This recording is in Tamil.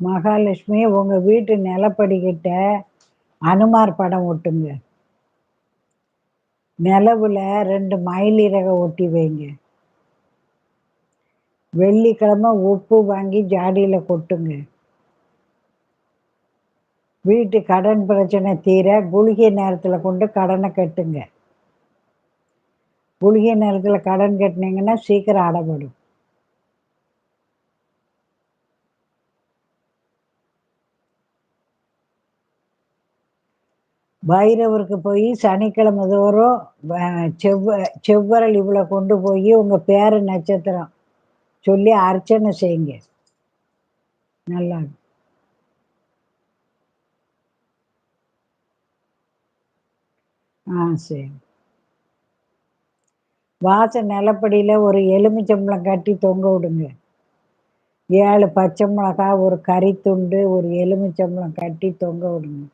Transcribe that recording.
மகாலட்சுமி உங்க வீட்டு நிலப்படிக்கிட்ட அனுமார் படம் ஒட்டுங்க. நிலவுல 2 மயில் இறக ஒட்டி வைங்க. வெள்ளிக்கிழமை உப்பு வாங்கி ஜாடியில கொட்டுங்க. வீட்டு கடன் பிரச்சனை தீர குளிகை நேரத்துல கொண்டு கடனை கட்டுங்க. குளிகை நேரத்துல கடன் கட்டுனீங்கன்னா சீக்கிரம் அடைபடும். பைரவருக்கு போய் சனிக்கிழமை தோறும் செவ்வரல் இவ்வளோ கொண்டு போய் உங்க பேரு நட்சத்திரம் சொல்லி அர்ச்சனை செய்யுங்க. நல்லா இருக்கும். சரி. வாச நிலப்படியில ஒரு எலுமிச்சம்பழம் கட்டி தொங்க விடுங்க. 7 பச்சை மிளகா, ஒரு கறி துண்டு, ஒரு எலுமிச்சம்பழம் கட்டி தொங்க விடுங்க.